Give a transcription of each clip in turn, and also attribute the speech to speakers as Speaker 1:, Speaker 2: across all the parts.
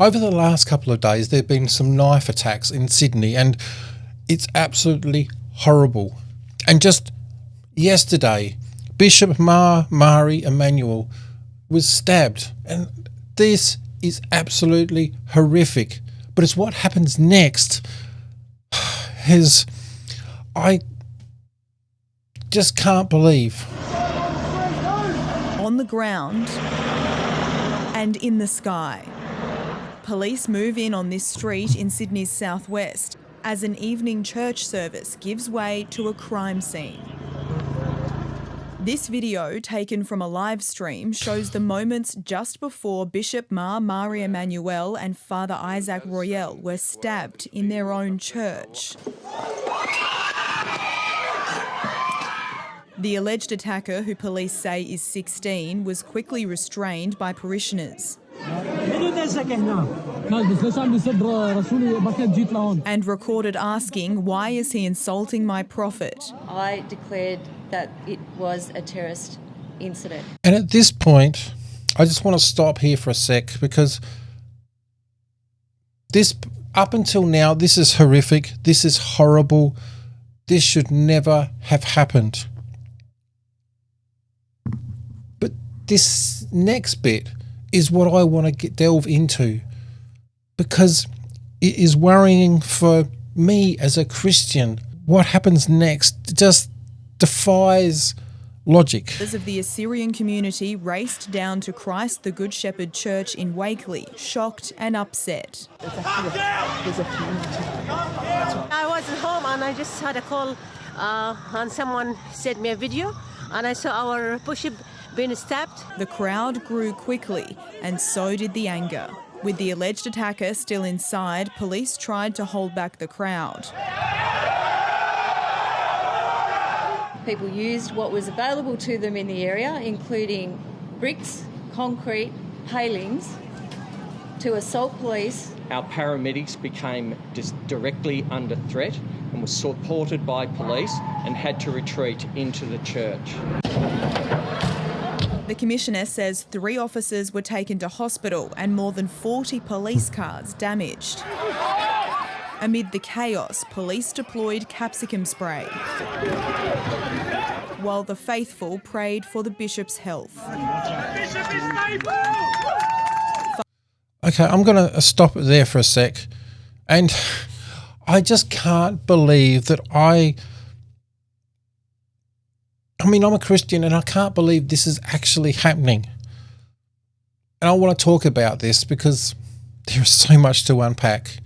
Speaker 1: over the last couple of days, there have been some knife attacks in Sydney, and it's absolutely horrible. And just yesterday, Bishop Mar Mari Emmanuel was stabbed, and this is absolutely horrific. But it's what happens next I just can't believe.
Speaker 2: On the ground and in the sky, police move in on this street in Sydney's southwest as an evening church service gives way to a crime scene. This video, taken from a live stream, shows the moments just before Bishop Mar Mari Emmanuel and Father Isaac Royale were stabbed in their own church. The alleged attacker, who police say is 16, was quickly restrained by parishioners and recorded asking, "Why is he insulting my prophet?"
Speaker 3: I declared that it was a terrorist incident.
Speaker 1: And at this point, I just want to stop here for a sec, because this, up until now, this is horrific. This is horrible. This should never have happened. But this next bit is what I want to delve into, because it is worrying for me as a Christian. What happens next just defies logic.
Speaker 2: Members of the Assyrian community raced down to Christ the Good Shepherd Church in Wakeley, shocked and upset.
Speaker 4: I was at home and I just had a call and someone sent me a video and I saw our bishop being stabbed.
Speaker 2: The crowd grew quickly and so did the anger. With the alleged attacker still inside, police tried to hold back the crowd.
Speaker 3: People used what was available to them in the area, including bricks, concrete, palings, to assault police.
Speaker 5: Our paramedics became just directly under threat and were supported by police and had to retreat into the church.
Speaker 2: The Commissioner says 3 officers were taken to hospital and more than 40 police cars damaged. Amid the chaos, police deployed capsicum spray, while the faithful prayed for the bishop's health.
Speaker 1: Okay, I'm going to stop it there for a sec. And I just can't believe that I'm a Christian and I can't believe this is actually happening. And I want to talk about this because there is so much to unpack.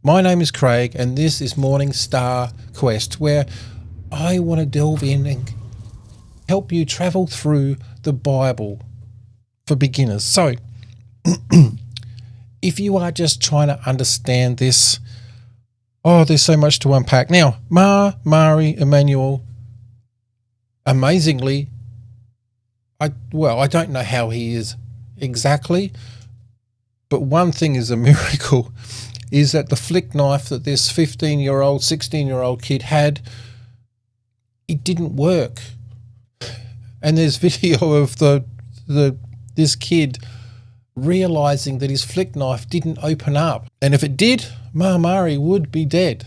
Speaker 1: My name is Craig and this is Morning Star Quest, where I want to delve in and help you travel through the Bible for beginners. So, if you are just trying to understand this, there's so much to unpack. Now, Mar Mari Emmanuel, amazingly, I don't know how he is exactly, but one thing is a miracle, is that the flick knife that this 15-year-old, 16-year-old kid had, it didn't work. And there's video of this kid realising that his flick knife didn't open up. And if it did, Mar Mari would be dead.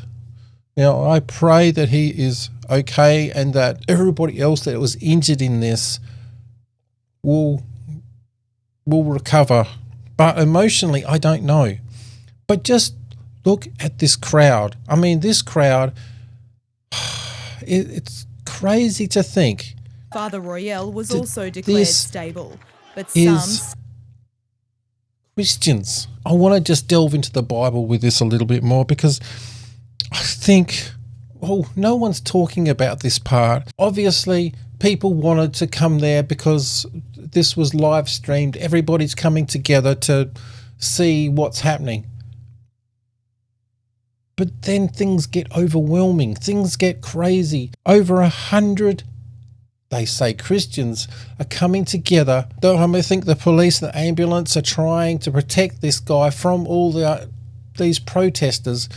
Speaker 1: Now, I pray that he is okay and that everybody else that was injured in this will recover. But emotionally, I don't know. But just look at this crowd. I mean, this crowd, it's crazy to think.
Speaker 2: Father Royale was also declared stable, but some...
Speaker 1: Christians. I want to just delve into the Bible with this a little bit more, because I think, no one's talking about this part. Obviously, people wanted to come there because this was live streamed. Everybody's coming together to see what's happening. But then things get overwhelming. Things get crazy. Over 100, they say, Christians are coming together. Though I think the police and the ambulance are trying to protect this guy from all these protesters.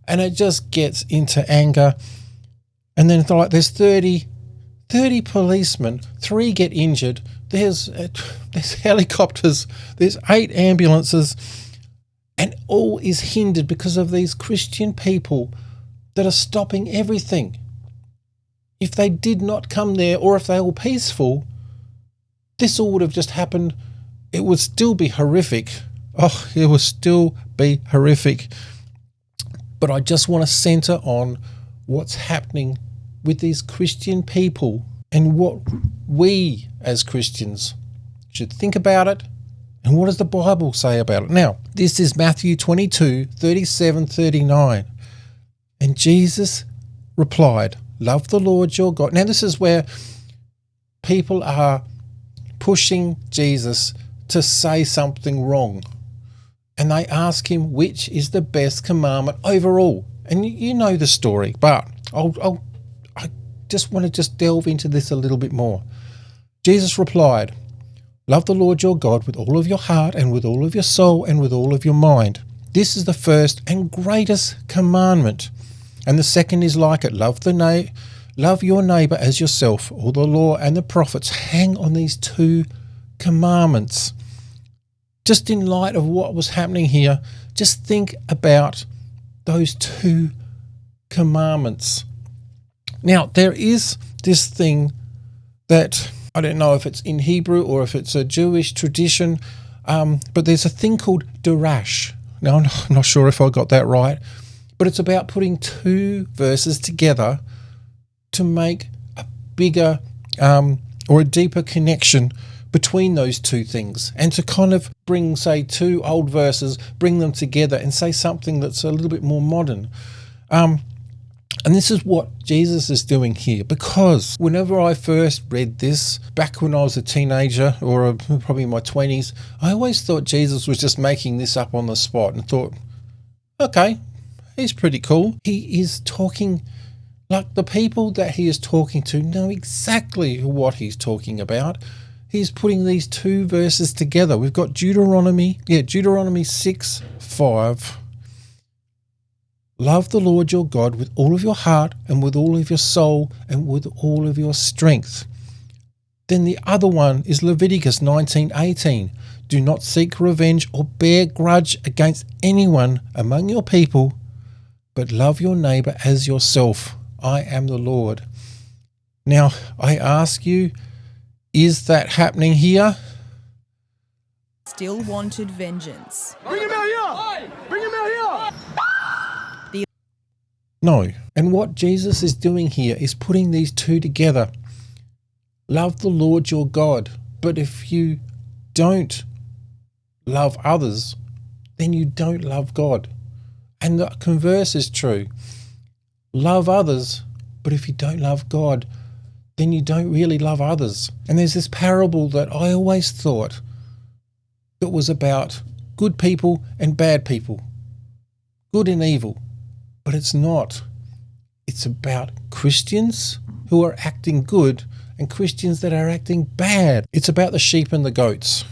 Speaker 1: And it just gets into anger. And then there's 30 policemen, 3 get injured. There's helicopters, there's 8 ambulances. all is hindered because of these Christian people that are stopping everything. If they did not come there, or if they were peaceful, this all would have just happened. It would still be horrific. Oh, it would still be horrific. But I just want to center on what's happening with these Christian people and what we as Christians should think about it, and what does the Bible say about it. Now, this is Matthew 22, 37, 39. And Jesus replied, love the Lord your God. Now, this is where people are pushing Jesus to say something wrong. And they ask him which is the best commandment overall. And you know the story, but I just want to delve into this a little bit more. Jesus replied, love the Lord your God with all of your heart and with all of your soul and with all of your mind. This is the first and greatest commandment. And the second is like it. Love your neighbor as yourself. All the law and the prophets hang on these two commandments. Just in light of what was happening here, just think about those two commandments. Now, there is this thing that, I don't know if it's in Hebrew or if it's a Jewish tradition, but there's a thing called darash. Now, I'm not sure if I got that right, but it's about putting two verses together to make a bigger or a deeper connection between those two things, and to kind of bring, say, two old verses, bring them together and say something that's a little bit more modern. And this is what Jesus is doing here, because whenever I first read this, back when I was a teenager or probably in my 20s, I always thought Jesus was just making this up on the spot and thought, okay, he's pretty cool. He is talking like the people that he is talking to know exactly what he's talking about. He's putting these two verses together. We've got Deuteronomy 6:5. Love the Lord your God with all of your heart and with all of your soul and with all of your strength. Then the other one is Leviticus 19:18. Do not seek revenge or bear grudge against anyone among your people, but love your neighbor as yourself. I am the Lord. Now, I ask you, is that happening here?
Speaker 2: Still wanted vengeance.
Speaker 6: Bring him out here! Bring him out here!
Speaker 1: No. And what Jesus is doing here is putting these two together. Love the Lord your God. But if you don't love others, then you don't love God. And the converse is true. Love others, but if you don't love God, then you don't really love others. And there's this parable that I always thought that was about good people and bad people, good and evil, but it's not. It's about Christians who are acting good and Christians that are acting bad. It's about the sheep and the goats.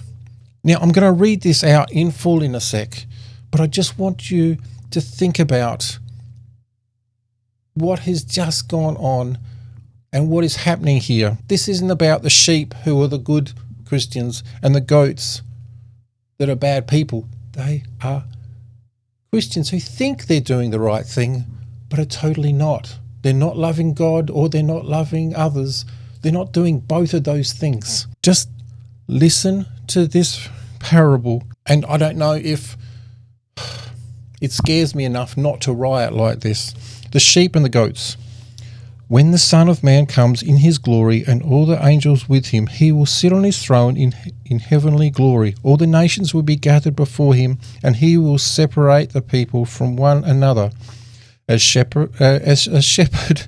Speaker 1: Now, I'm going to read this out in full in a sec, but I just want you to think about what has just gone on and what is happening here. This isn't about the sheep who are the good Christians and the goats that are bad people. They are Christians who think they're doing the right thing, but are totally not. They're not loving God or they're not loving others. They're not doing both of those things. Just listen to this parable, and I don't know if it scares me enough not to riot like this. The sheep and the goats. When the Son of Man comes in his glory and all the angels with him, he will sit on his throne in heavenly glory. All the nations will be gathered before him, and he will separate the people from one another, as a shepherd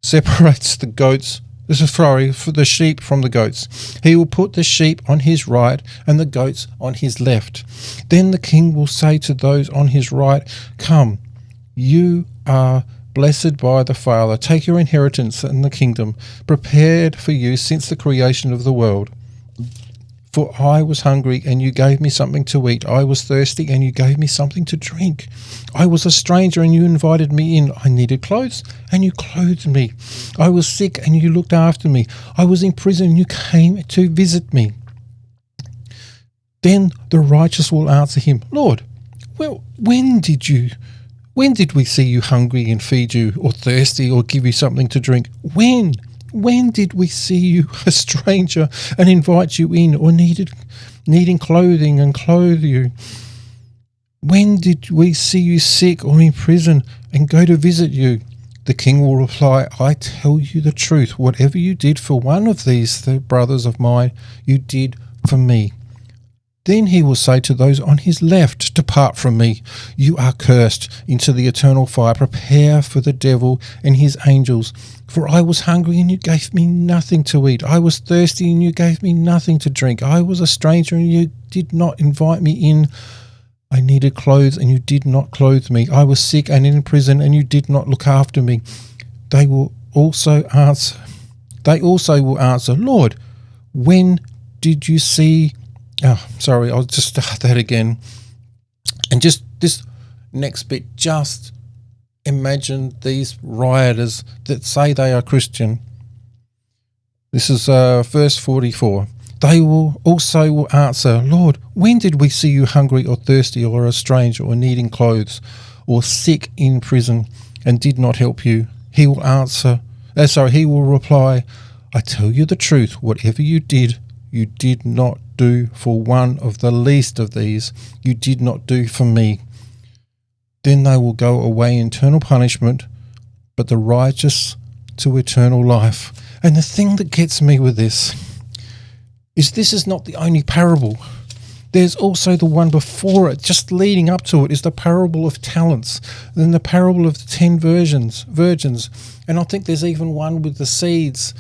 Speaker 1: separates the goats. For the sheep from the goats. He will put the sheep on his right and the goats on his left. Then the king will say to those on his right, "Come, you are blessed by the Father. Take your inheritance in the kingdom prepared for you since the creation of the world. For I was hungry, and you gave me something to eat. I was thirsty, and you gave me something to drink. I was a stranger, and you invited me in. I needed clothes, and you clothed me. I was sick, and you looked after me. I was in prison, and you came to visit me." Then the righteous will answer him, "Lord, Well, when did we see you hungry and feed you, or thirsty or give you something to drink? When? When did we see you a stranger and invite you in, or needing clothing and clothe you? When did we see you sick or in prison and go to visit you? The king will reply, I tell you the truth, whatever you did for one of these brothers of mine, you did for me. Then he will say to those on his left, depart from me, you are cursed, into the eternal fire. Prepare for the devil and his angels. For I was hungry and you gave me nothing to eat. I was thirsty and you gave me nothing to drink. I was a stranger and you did not invite me in. I needed clothes and you did not clothe me. I was sick and in prison and you did not look after me. They also will answer, Lord, when did you see... Oh, sorry, I'll just start that again. And just this next bit, just imagine these rioters that say they are Christian. This is verse 44. They will answer, Lord, when did we see you hungry or thirsty or a stranger or needing clothes or sick in prison and did not help you? He will reply, I tell you the truth, whatever you did not do for one of the least of these, you did not do for me. Then they will go away in eternal punishment, but the righteous to eternal life. And the thing that gets me with this is not the only parable. There's also the one before it, just leading up to it, is the parable of talents, then the parable of the 10 virgins, and I think there's even one with the seeds.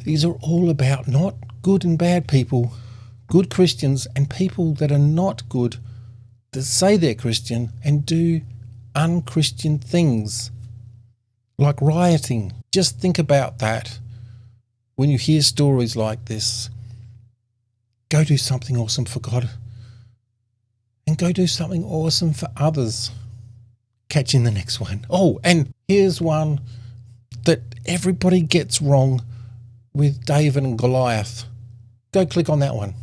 Speaker 1: These are all about not good and bad people, good Christians and people that are not good, that say they're Christian and do unchristian things, like rioting. Just think about that. When you hear stories like this, go do something awesome for God and go do something awesome for others. Catch you in the next one. Oh, and here's one that everybody gets wrong with David and Goliath. Go click on that one.